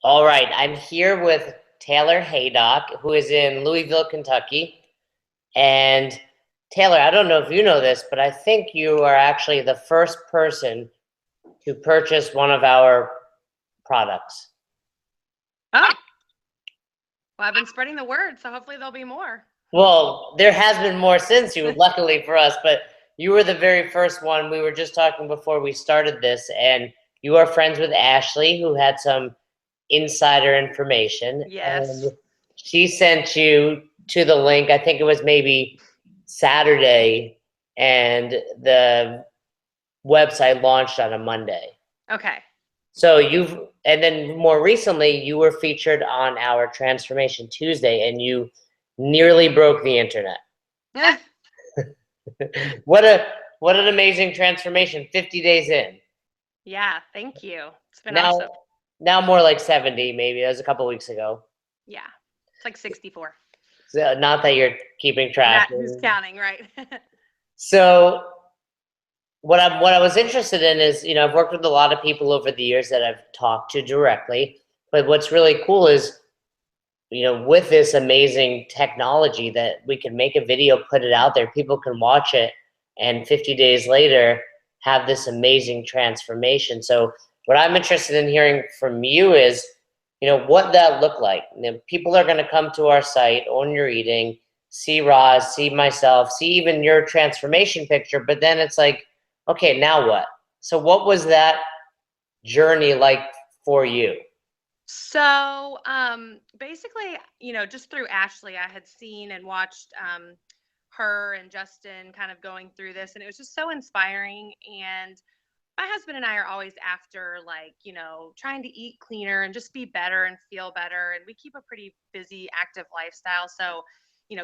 All right, I'm here with Taylor Haydock, who is in Louisville, Kentucky. And Taylor, I don't know if you know this, but I think you are actually the first person to purchase one of our products. Oh, well, I've been spreading the word, so hopefully there'll be more. Well, there has been more since you, luckily for us, but you were the very first one. We were just talking before we started this, and you are friends with Ashley, who had some insider information, and Yes. she sent you to the link. I think it was maybe Saturday, and the website launched on a Monday. Okay. So and then more recently, you were featured on our Transformation Tuesday, and you nearly broke the internet. What a what an amazing transformation! 50 days in. Yeah, thank you. It's been Now, awesome. now more like 70, maybe. That was a couple weeks ago. Yeah. It's like 64. So not that you're keeping track. Not who's counting, right? So what I was interested in is, I've worked with a lot of people over the years that I've talked to directly, but what's really cool is, with this amazing technology that we can make a video, put it out there, people can watch it, and 50 days later have this amazing transformation. So what I'm interested in hearing from you is, what that looked like. People are going to come to our site, Own Your Eating, see Roz, see myself, see even your transformation picture, but then it's like, okay, now what? So what was that journey like for you? So, basically, just through Ashley, I had seen and watched her and Justin kind of going through this, and it was just so inspiring. And my husband and I are always after, like, trying to eat cleaner and just be better and feel better. And we keep a pretty busy, active lifestyle. So,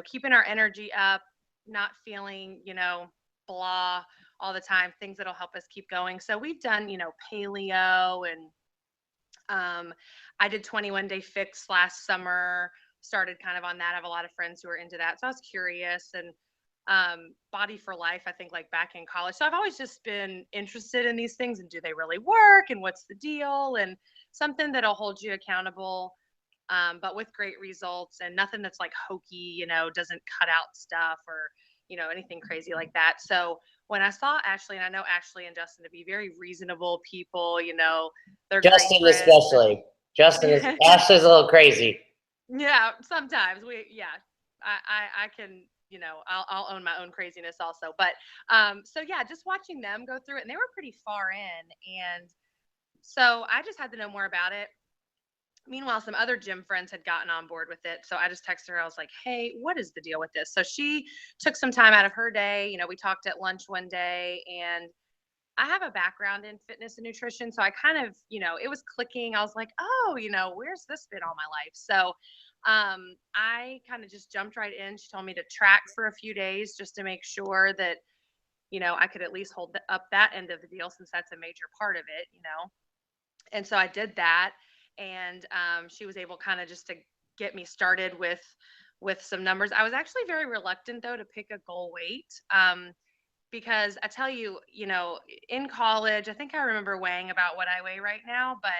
keeping our energy up, not feeling, blah all the time, things that'll help us keep going. So we've done, paleo and um, I did 21 Day Fix last summer, started kind of on that. I have a lot of friends who are into that. So I was curious and Body for Life, I think like back in college. So I've always just been interested in these things and do they really work and what's the deal and something that'll hold you accountable, but with great results and nothing that's like hokey, doesn't cut out stuff or, anything crazy like that. So when I saw Ashley, and I know Ashley and Justin to be very reasonable people, they're great Justin friends. especially. Justin is And Ashley's a little crazy. yeah, sometimes yeah, I can, I'll own my own craziness also. But so yeah, just watching them go through it, and they were pretty far in, and so I just had to know more about it. Meanwhile, some other gym friends had gotten on board with it. So I just texted her. I was like, hey, what is the deal with this? So she took some time out of her day. We talked at lunch one day, and I have a background in fitness and nutrition. So I kind of, it was clicking. I was like, oh, where's this been all my life? So I kind of just jumped right in. She told me to track for a few days just to make sure that, I could at least hold up that end of the deal since that's a major part of it. And so I did that, and she was able kind of just to get me started with some numbers. I was actually very reluctant though to pick a goal weight, because I tell you, in college, I think I remember weighing about what I weigh right now, but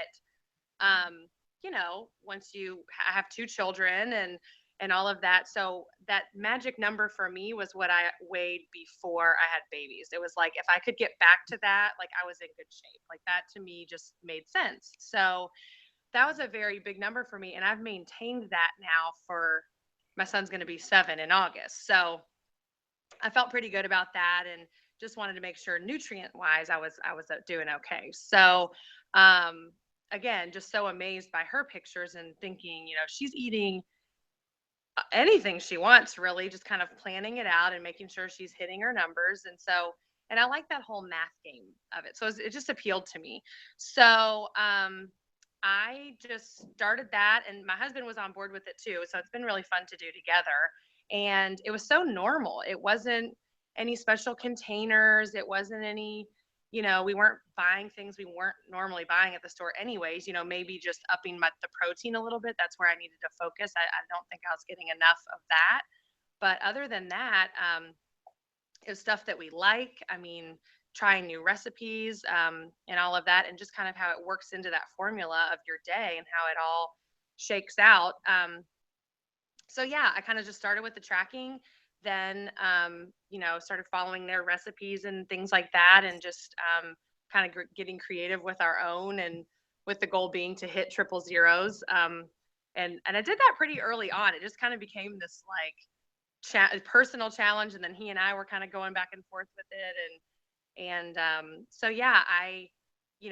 once I have two children and all of that, so that magic number for me was what I weighed before I had babies. It was like if I could get back to that, like I was in good shape. Like that to me just made sense. So that was a very big number for me, and I've maintained that now for my son's going to be 7 in August. So I felt pretty good about that, and just wanted to make sure nutrient wise I was doing okay. So again, just so amazed by her pictures and thinking, she's eating anything she wants, really, just kind of planning it out and making sure she's hitting her numbers. And so, and I like that whole math game of it. So it just appealed to me. So I just started that, and my husband was on board with it too. So it's been really fun to do together. And it was so normal. It wasn't any special containers. It wasn't any, we weren't buying things we weren't normally buying at the store anyways, maybe just upping the protein a little bit. That's where I needed to focus. I don't think I was getting enough of that. But other than that, it was stuff that we like. I mean, trying new recipes, and all of that, and just kind of how it works into that formula of your day and how it all shakes out. So yeah, I kind of just started with the tracking, then started following their recipes and things like that, and just kind of getting creative with our own, and with the goal being to hit triple zeros. And I did that pretty early on. It just kind of became this like personal challenge, and then he and I were kind of going back and forth with it, and so yeah,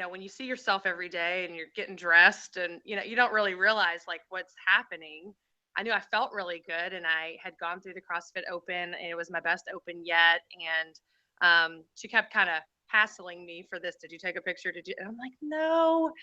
when you see yourself every day and you're getting dressed, and you don't really realize like what's happening. I knew I felt really good, and I had gone through the CrossFit Open, and it was my best open yet. And she kept kind of hassling me for this. Did you take a picture? Did you? And I'm like, no,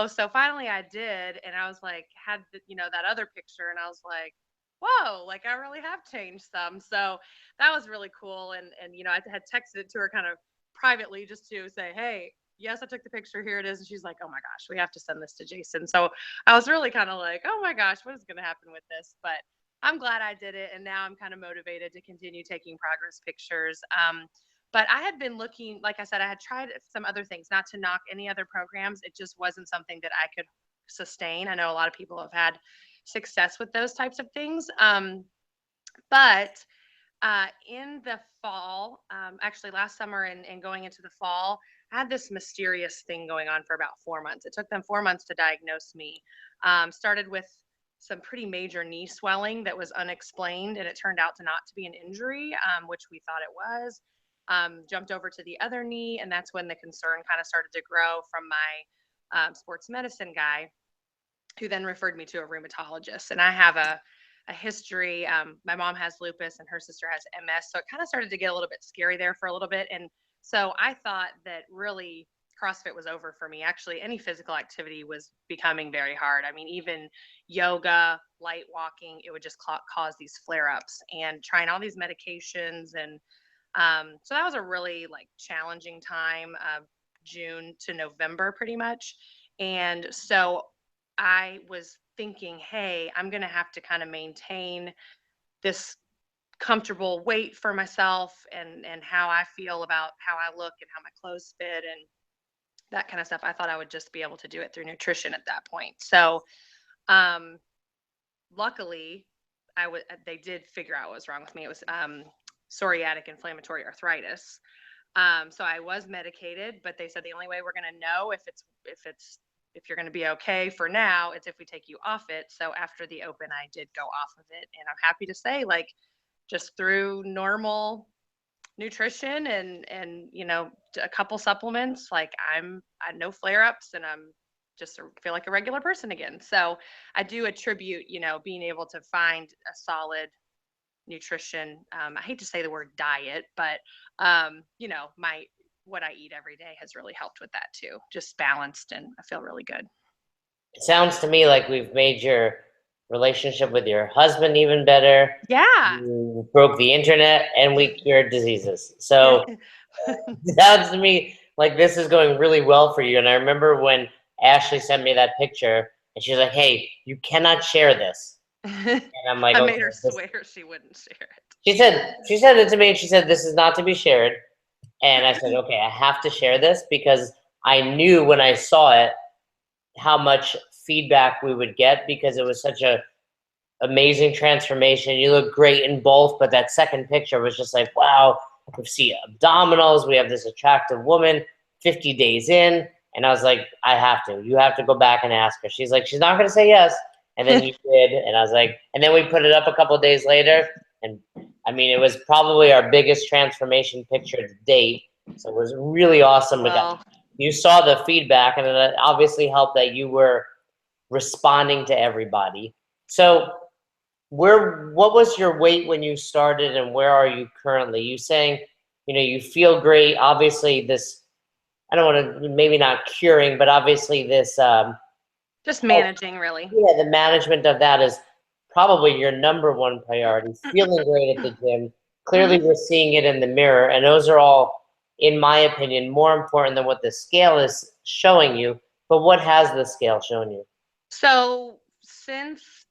So finally I did, and I was like, had that other picture, and I was like, whoa, like I really have changed some. So that was really cool. And I had texted it to her kind of privately just to say, hey, yes, I took the picture. Here it is. And she's like, oh my gosh, we have to send this to Jason. So I was really kind of like, oh my gosh, what is going to happen with this? But I'm glad I did it. And now I'm kind of motivated to continue taking progress pictures. But I had been looking, like I said, I had tried some other things, not to knock any other programs. It just wasn't something that I could sustain. I know a lot of people have had success with those types of things. But in the fall, actually last summer and going into the fall, I had this mysterious thing going on for about 4 months. It took them 4 months to diagnose me. Started with some pretty major knee swelling that was unexplained, and it turned out to not to be an injury, which we thought it was. Jumped over to the other knee, and that's when the concern kind of started to grow from my sports medicine guy, who then referred me to a rheumatologist. And I have a history. My mom has lupus and her sister has MS. So it kind of started to get a little bit scary there for a little bit. And so I thought that really CrossFit was over for me. Actually, any physical activity was becoming very hard. I mean, even yoga, light walking, it would just cause these flare ups, and trying all these medications. And so that was a really like challenging time, June to November, pretty much. And so I was thinking, hey, I'm going to have to kind of maintain this comfortable weight for myself, and how I feel about how I look and how my clothes fit and that kind of stuff. I thought I would just be able to do it through nutrition at that point. So, um, luckily, they did figure out what was wrong with me. It was psoriatic inflammatory arthritis. So I was medicated, but they said the only way we're going to know if you're going to be okay for now, it's if we take you off it. So after the open, I did go off of it, and I'm happy to say, like, just through normal nutrition and a couple supplements, like I had no flare ups, and I'm just feel like a regular person again. So I do attribute, being able to find a solid nutrition. I hate to say the word diet, but my what I eat every day has really helped with that too. Just balanced, and I feel really good. It sounds to me like we've made your relationship with your husband even better. Yeah. You broke the internet, and we cured diseases. So it sounds to me like this is going really well for you. And I remember when Ashley sent me that picture, and she's like, "Hey, you cannot share this." And I'm like, I "Okay." made her swear she wouldn't share it. She said it to me, and she said, "This is not to be shared." And I said, "Okay, I have to share this," because I knew when I saw it how much feedback we would get, because it was such a amazing transformation. You look great in both, but that second picture was just like, wow, we see abdominals. We have this attractive woman 50 days in. And I was like, you have to go back and ask her. She's like, she's not going to say yes. And then you did. And I was like, and then we put it up a couple of days later. And I mean, it was probably our biggest transformation picture to date. So it was really awesome. Well, You saw the feedback, and it obviously helped that you were responding to everybody. So what was your weight when you started, and where are you currently? You saying, you feel great. Obviously this, I don't want to, maybe not curing, but obviously this, just managing, really. yeah, the management of that is probably your number one priority. Feeling great at the gym. Clearly Mhm. we're seeing it in the mirror, and those are all, in my opinion, more important than what the scale is showing you. But what has the scale shown you? So since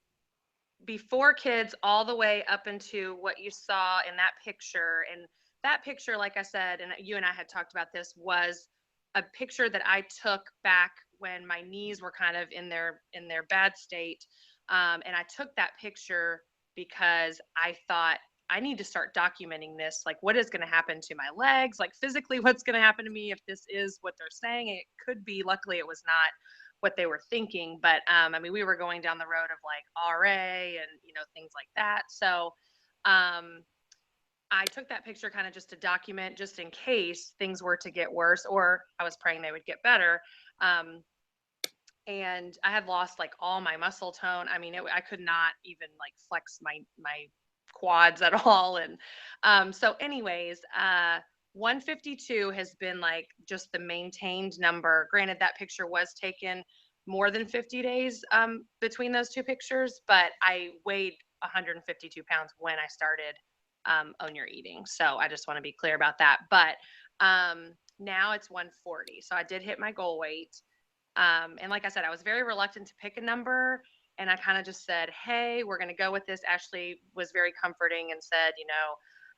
before kids, all the way up into what you saw in that picture, and that picture, like I said, and you and I had talked about this, was a picture that I took back when my knees were kind of in their bad state. And I took that picture because I thought I need to start documenting this. Like, what is going to happen to my legs? Like, physically, what's going to happen to me if this is what they're saying? It could be. Luckily, it was not what they were thinking. But I mean, we were going down the road of like RA and things like that. So I took that picture kind of just to document, just in case things were to get worse, or I was praying they would get better. And I had lost like all my muscle tone. I mean, I could not even like flex my quads at all. And so anyways, 152 has been like just the maintained number. Granted, that picture was taken more than 50 days between those two pictures, but I weighed 152 pounds when I started Own Your Eating. So I just want to be clear about that. But now it's 140. So I did hit my goal weight. And like I said, I was very reluctant to pick a number. And I kind of just said, hey, we're going to go with this. Ashley was very comforting and said,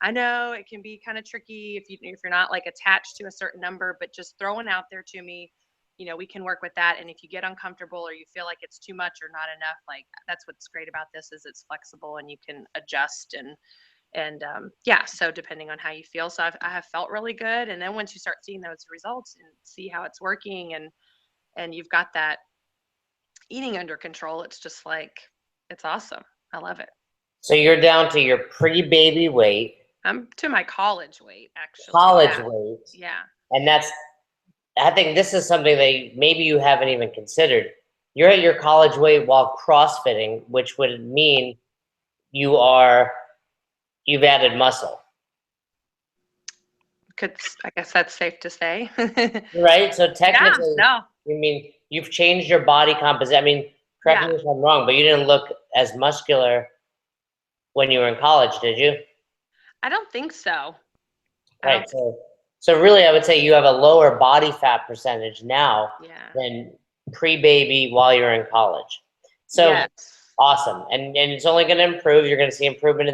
I know it can be kind of tricky if you're not like attached to a certain number, but just throwing out there to me, we can work with that. And if you get uncomfortable or you feel like it's too much or not enough, like that's what's great about this is it's flexible and you can adjust and yeah, so depending on how you feel. So I have felt really good. And then once you start seeing those results and see how it's working and you've got that eating under control, it's just like, it's awesome. I love it. So you're down to your pre-baby weight. I'm to my college weight, actually. College Yeah. weight. Yeah. And I think this is something that maybe you haven't even considered. You're at your college weight while CrossFitting, which would mean you've added muscle. I guess that's safe to say. Right? So technically, yeah, no. I mean, you've changed your body composition. I mean, correct me if I'm wrong, but you didn't look as muscular when you were in college, did you? I don't think so. Right. So really, I would say you have a lower body fat percentage now than pre-baby while you're in college. So awesome, and it's only going to improve. You're going to see improvement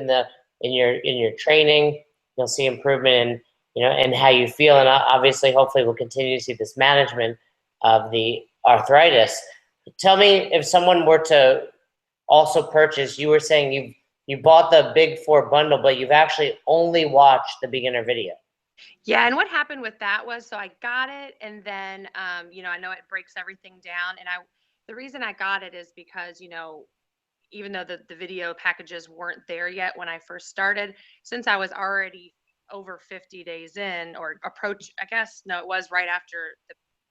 in your training. You'll see improvement in how you feel, and obviously, hopefully, we'll continue to see this management of the arthritis. Tell me, if someone were to also purchase, you were saying you bought the Big 4 bundle, but you've actually only watched the beginner video. Yeah, and what happened with that was, so I got it, and then I know it breaks everything down, and the reason I got it is because even though the video packages weren't there yet when I first started, since I was already over 50 days in, or I guess no, it was right after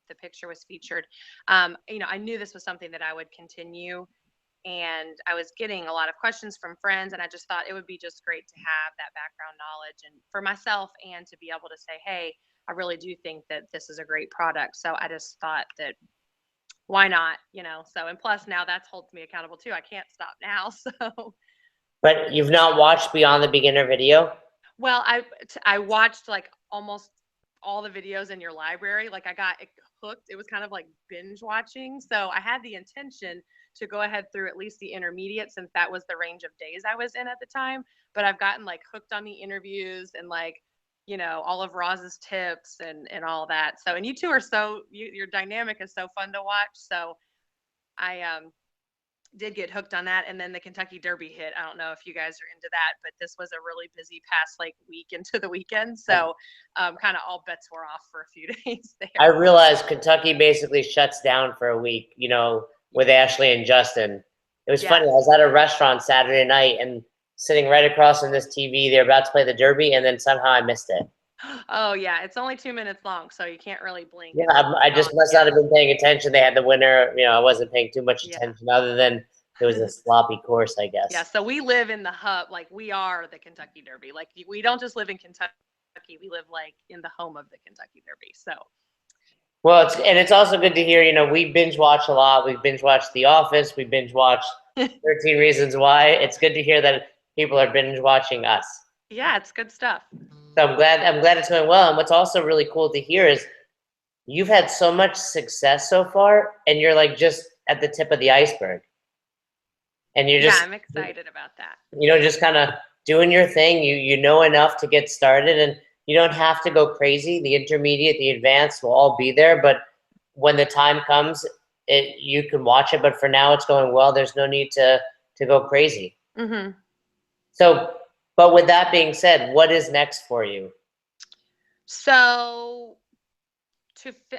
the picture was featured. I knew this was something that I would continue. And I was getting a lot of questions from friends, and I just thought it would be just great to have that background knowledge and for myself, and to be able to say, hey, I really do think that this is a great product. So I just thought that why not, so, and plus now that's holds me accountable too. I can't stop now. So. But you've not watched beyond the beginner video? Well, I watched like almost all the videos in your library. Like I got hooked. It was kind of like binge watching. So I had the intention to go ahead through at least the intermediate, since that was the range of days I was in at the time. But I've gotten like hooked on the interviews and like, all of Roz's tips and all that. So, and you two are your dynamic is so fun to watch. So I did get hooked on that. And then the Kentucky Derby hit. I don't know if you guys are into that, but this was a really busy past like week into the weekend. So kind of all bets were off for a few days there. I realized Kentucky basically shuts down for a week, with Ashley and Justin. It was funny. I was at a restaurant Saturday night and sitting right across from this TV. They're about to play the Derby, and then somehow I missed it. Oh, yeah. It's only 2 minutes long, so you can't really blink. Yeah, I just must not have been paying attention. They had the winner. I wasn't paying too much attention other than it was a sloppy course, I guess. Yeah, so we live in the hub. Like, we are the Kentucky Derby. Like, we don't just live in Kentucky. We live, like, in the home of the Kentucky Derby, so. Well, it's also good to hear, we binge watch a lot. We binge watch The Office. We binge watch 13 Reasons Why. It's good to hear that people are binge watching us. Yeah, it's good stuff. So I'm glad it's going well. And what's also really cool to hear is you've had so much success so far, and you're like just at the tip of the iceberg. And you're just, I'm excited about that. Just kind of doing your thing. You know enough to get started, and you don't have to go crazy. The intermediate, the advanced will all be there, but when the time comes, you can watch it. But for now, it's going well. There's no need to go crazy. Mm-hmm. So, but with that being said, what is next for you? So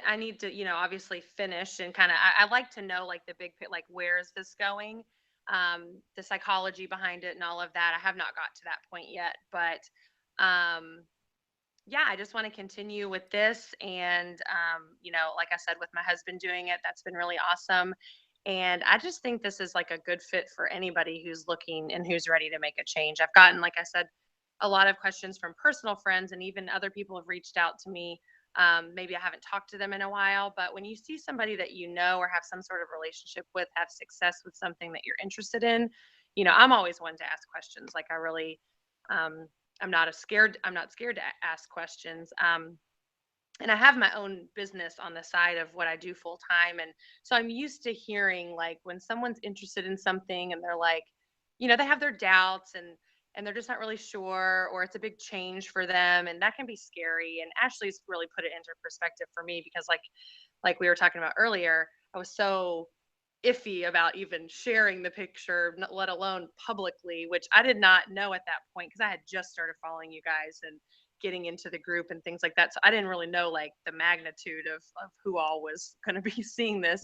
I need to, obviously finish and kind of, I like to know like the like, where is this going? The psychology behind it and all of that. I have not got to that point yet, but, yeah, I just want to continue with this. And, like I said, with my husband doing it, that's been really awesome. And I just think this is like a good fit for anybody who's looking and who's ready to make a change. I've gotten, like I said, a lot of questions from personal friends, and even other people have reached out to me. Maybe I haven't talked to them in a while, but when you see somebody that you know or have some sort of relationship with have success with something that you're interested in, I'm always one to ask questions. Like I really, um, I'm not scared to ask questions. And I have my own business on the side of what I do full time. And so I'm used to hearing like when someone's interested in something and they're like, they have their doubts and they're just not really sure, or it's a big change for them. And that can be scary. And Ashley's really put it into perspective for me because like we were talking about earlier, I was so iffy about even sharing the picture, let alone publicly, which I did not know at that point because I had just started following you guys and getting into the group and things like that. So I didn't really know like the magnitude of who all was going to be seeing this.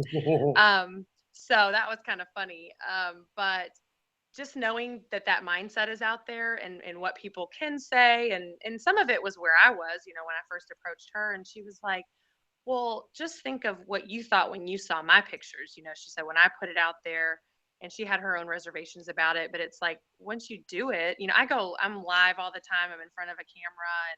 So that was kind of funny. But just knowing that that mindset is out there and what people can say. And some of it was where I was, when I first approached her and she was like, well, just think of what you thought when you saw my pictures. She said, when I put it out there, and she had her own reservations about it, but it's like once you do it, I'm live all the time. I'm in front of a camera.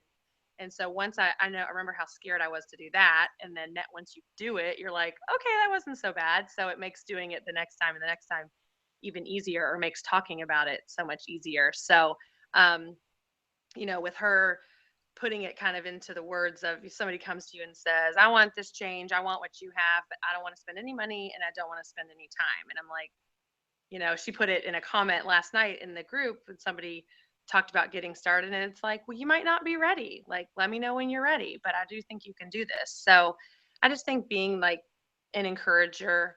And so once I remember how scared I was to do that. And then once you do it, you're like, okay, that wasn't so bad. So it makes doing it the next time and the next time even easier, or makes talking about it so much easier. So, um, with her putting it kind of into the words of, if somebody comes to you and says, I want this change, I want what you have, but I don't want to spend any money and I don't want to spend any time. And I'm like, she put it in a comment last night in the group and somebody talked about getting started. And it's like, well, you might not be ready. Like, let me know when you're ready, but I do think you can do this. So I just think being like an encourager,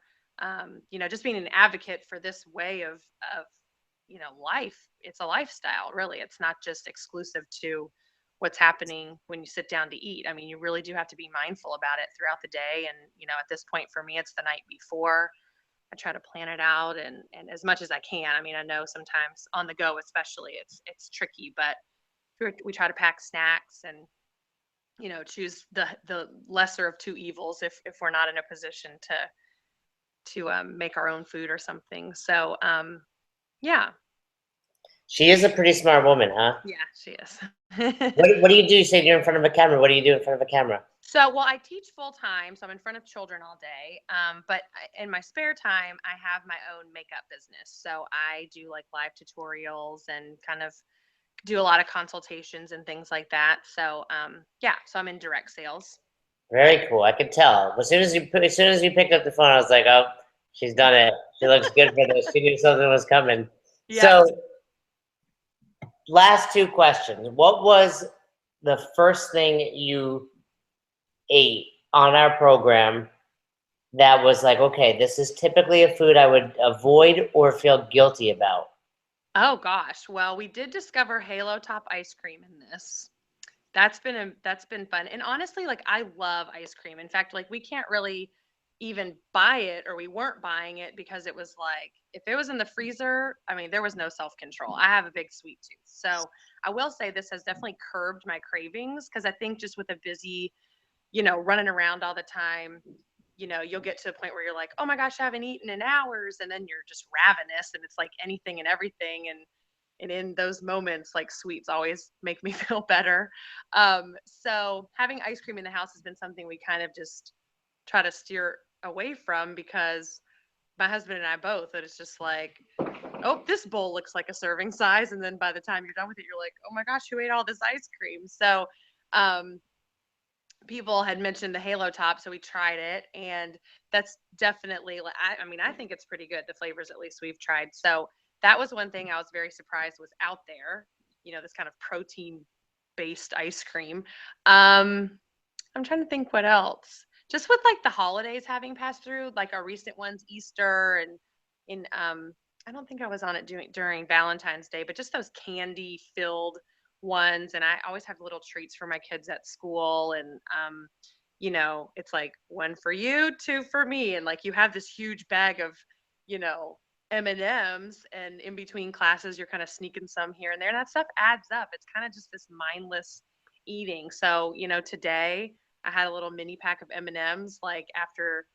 just being an advocate for this way of, life, it's a lifestyle, really. It's not just exclusive to what's happening when you sit down to eat. I mean, you really do have to be mindful about it throughout the day. And, at this point for me, it's the night before. I try to plan it out and as much as I can. I mean, I know sometimes on the go, especially, it's tricky, but we try to pack snacks and choose the lesser of two evils if we're not in a position to make our own food or something. So yeah, She is a pretty smart woman, huh? yeah, she is. What do you do? You say you're in front of a camera. What do you do in front of a camera? So, well, I teach full time, so I'm in front of children all day. But in my spare time, I have my own makeup business. So I do like live tutorials and kind of do a lot of consultations and things like that. So, yeah, so I'm in direct sales. Very cool. I could tell. As soon as you picked up the phone, I was like, oh, she's done it. She looks good for this. She knew something was coming. Yeah. So, last two questions. What was the first thing you ate on our program that was like, okay, this is typically a food I would avoid or feel guilty about? Oh gosh. Well, we did discover Halo Top ice cream in this. That's been fun. And honestly, like I love ice cream. In fact, like we can't really even buy it, or we weren't buying it because it was like if it was in the freezer, I mean, there was no self-control. I have a big sweet tooth. So I will say this has definitely curbed my cravings because I think just with a busy, running around all the time, you'll get to a point where you're like, oh my gosh, I haven't eaten in hours. And then you're just ravenous and it's like anything and everything. And in those moments, like sweets always make me feel better. So having ice cream in the house has been something we kind of just try to steer away from because my husband and I both, that it's just like, oh, this bowl looks like a serving size. And then by the time you're done with it, you're like, oh my gosh, who ate all this ice cream? So, people had mentioned the Halo Top, so we tried it, and that's definitely like I mean, I think it's pretty good. The flavors, at least we've tried. So that was one thing I was very surprised was out there. This kind of protein based ice cream. Um, I'm trying to think what else. Just with like the holidays having passed through, like our recent ones, Easter and in I don't think I was on it during Valentine's Day, but just those candy filled ones. And I always have little treats for my kids at school. And it's like one for you, two for me. And like you have this huge bag of, you know, M&Ms, and in between classes you're kind of sneaking some here and there. And that stuff adds up. It's kind of just this mindless eating. So, today I had a little mini pack of M&Ms like after,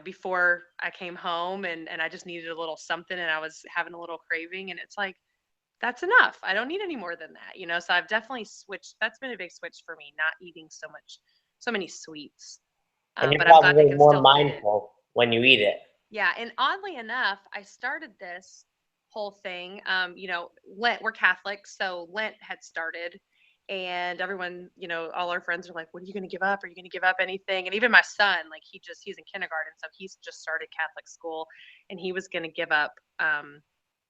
before I came home, and I just needed a little something, and I was having a little craving, and it's like that's enough. I don't need any more than that. So I've definitely switched. That's been a big switch for me, not eating so many sweets. And you're But I'm glad they probably can more still fit in. mindful when you eat it. Yeah, and oddly enough, I started this whole thing. Lent, we're Catholic, so Lent had started, and everyone, all our friends are like, "What are you going to give up? Are you going to give up anything?" And even my son, like he's in kindergarten, so he's just started Catholic school, and he was going to give up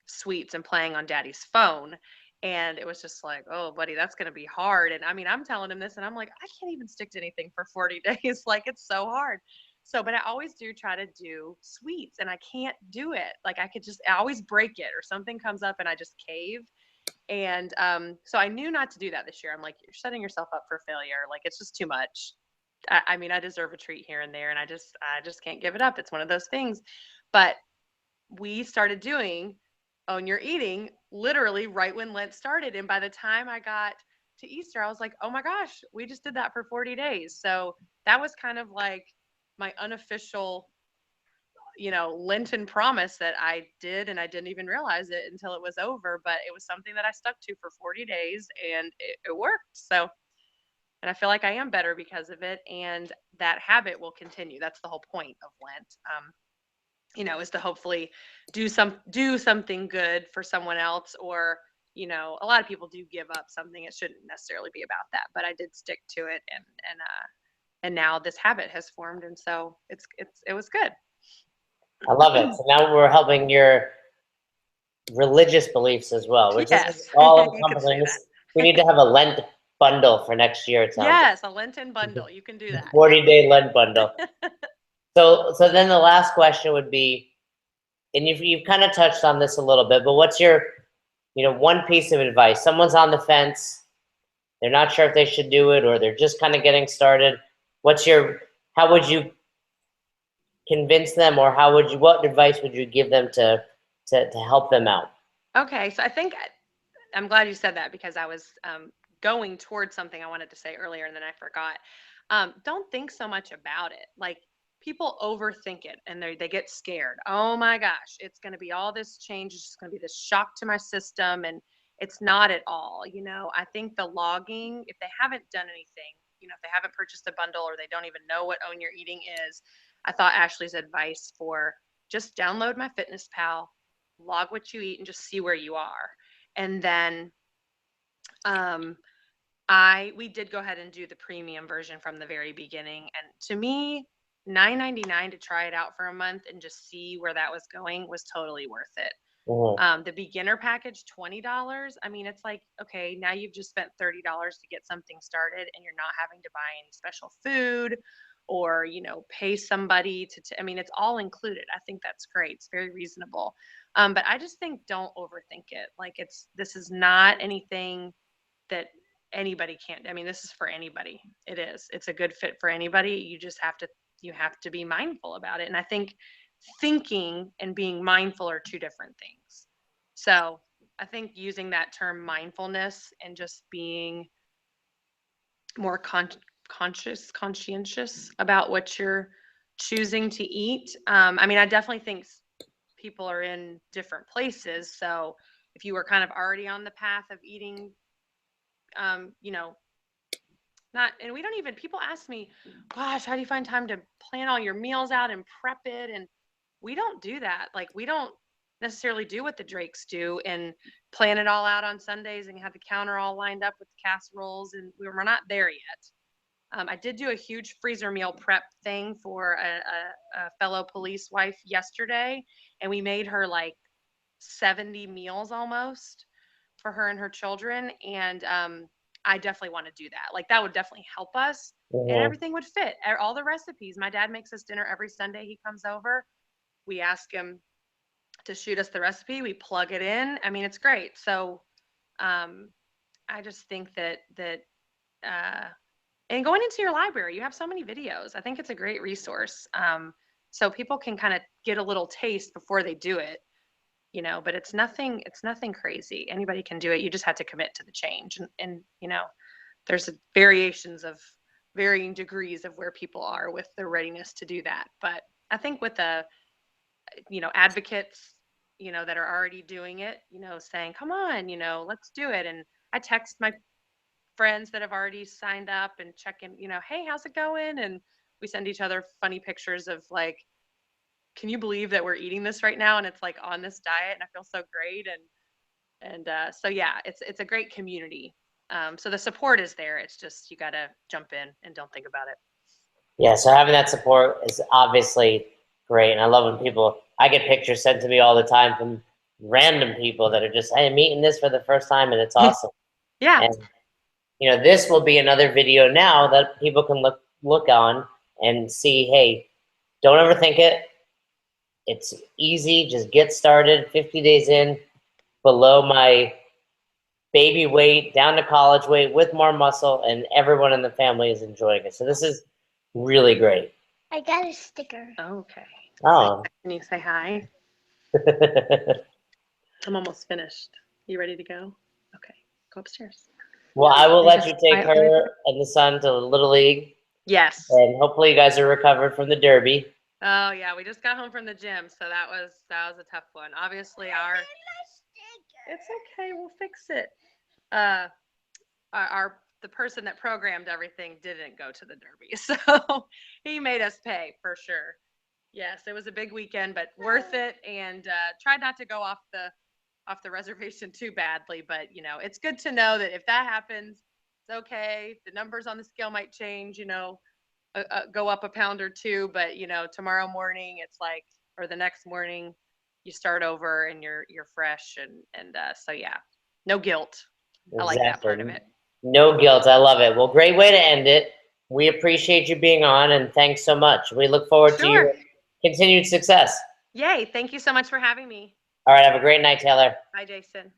sweets and playing on Daddy's phone. And it was just like, "Oh, buddy, that's going to be hard." And I mean, I'm telling him this, and I'm like, "I can't even stick to anything for 40 days. Like, it's so hard." So, but I always do try to do sweets, and I can't do it. Like I always break it, or something comes up and I just cave. And so I knew not to do that this year. I'm like, you're setting yourself up for failure. Like it's just too much. I mean, I deserve a treat here and there, and I just can't give it up. It's one of those things. But we started doing Own Your Eating literally right when Lent started. And by the time I got to Easter, I was like, oh my gosh, we just did that for 40 days. So that was kind of like my unofficial, Lenten promise that I did. And I didn't even realize it until it was over. But it was something that I stuck to for 40 days, and it worked. So, and I feel like I am better because of it. And that habit will continue. That's the whole point of Lent. Is to hopefully do something good for someone else, or a lot of people do give up something. It shouldn't necessarily be about that, but I did stick to it, and now this habit has formed, and so it was good. I love it. So now we're helping your religious beliefs as well, which is Yes, all you could encompassing. say that. This we need to have a Lent bundle for next year. It sounds Yes, a Lenten like bundle, you can do that. 40-day Lent bundle. So then the last question would be, and you've kind of touched on this a little bit, but what's your, one piece of advice? Someone's on the fence, they're not sure if they should do it, or they're just kind of getting started. How would you convince them, or what advice would you give them to help them out? Okay, so I think I'm glad you said that, because I was going towards something I wanted to say earlier and then I forgot. Don't think so much about it. Like people overthink it, and they get scared. Oh my gosh, it's going to be all this change. It's just going to be this shock to my system. And it's not at all. I think the logging, if they haven't done anything, if they haven't purchased a bundle, or they don't even know what Own Your Eating is, I thought Ashley's advice for just download My Fitness Pal, log what you eat, and just see where you are. And then um, we did go ahead and do the premium version from the very beginning. And to me, $9.99 to try it out for a month and just see where that was going was totally worth it. Mhm. The beginner package, $20. I mean, it's like, okay, now you've just spent $30 to get something started, and you're not having to buy any special food, or, pay somebody I mean, it's all included. I think that's great. It's very reasonable. But I just think don't overthink it. Like this is not anything that anybody can't. I mean, this is for anybody. It is. It's a good fit for anybody. You have to be mindful about it. And I think thinking and being mindful are two different things. So I think using that term mindfulness and just being more conscientious about what you're choosing to eat. I mean, I definitely think people are in different places. So if you were kind of already on the path of eating, um, you know, not, and we don't even, people ask me, gosh, how do you find time to plan all your meals out and prep it? And we don't do that. Like, we don't necessarily do what the Drakes do and plan it all out on Sundays and have the counter all lined up with the casseroles. And we're not there yet. I did do a huge freezer meal prep thing for a fellow police wife yesterday, and we made her like 70 meals almost. for her and her children. And I definitely want to do that. Like that would definitely help us, and Mhm. everything would fit. All the recipes. My dad makes us dinner every Sunday. He comes over. We ask him to shoot us the recipe. We plug it in. I mean, it's great. So um, I just think that uh, and going into your library, you have so many videos. I think it's a great resource. So people can kind of get a little taste before they do it, you know, but it's nothing crazy. Anybody can do it. You just have to commit to the change. And you know, there's variations of varying degrees of where people are with their readiness to do that. But I think with the, you know, advocates, you know, that are already doing it, you know, saying, come on, you know, let's do it. And I text my friends that have already signed up and check in, you know, hey, how's it going? And we send each other funny pictures of like, can you believe that we're eating this right now? And it's like on this diet and I feel so great. And so, yeah, it's a great community. So the support is there. It's just, you got to jump in and don't think about it. Yeah, so having that support is obviously great, and I love when people. I get pictures sent to me all the time from random people that are just, "Hey, I'm eating this for the first time, and it's awesome." Yeah. And you know, this will be another video now that people can look on and see. Hey, don't overthink it. It's easy. Just get started. 50 days in, below my baby weight, down to college weight, with more muscle, and everyone in the family is enjoying it. So this is really great. I got a sticker. Okay. Oh. Can you say hi? I'm almost finished. You ready to go? Okay. Go upstairs. Well, I will They let just you take quietly- her and the son to Little League, Yes. and hopefully you guys are recovered from the Derby. Oh yeah, we just got home from the gym, so that was a tough one. Obviously, it's okay, we'll fix it. The person that programmed everything didn't go to the Derby, so he made us pay for sure. Yes, it was a big weekend, but worth it. And tried not to go off the reservation too badly, but you know, it's good to know that if that happens, it's okay. The numbers on the scale might change, you know, go up a pound or two, but you know, tomorrow morning it's like, or the next morning, you start over and you're fresh, and so yeah, no guilt. I like that part of it. No guilt. I love it. Well, great way to end it. We appreciate you being on, and thanks so much. We look forward to your continued success. Yay! Thank you so much for having me. All right. Have a great night, Taylor. Bye, Jason.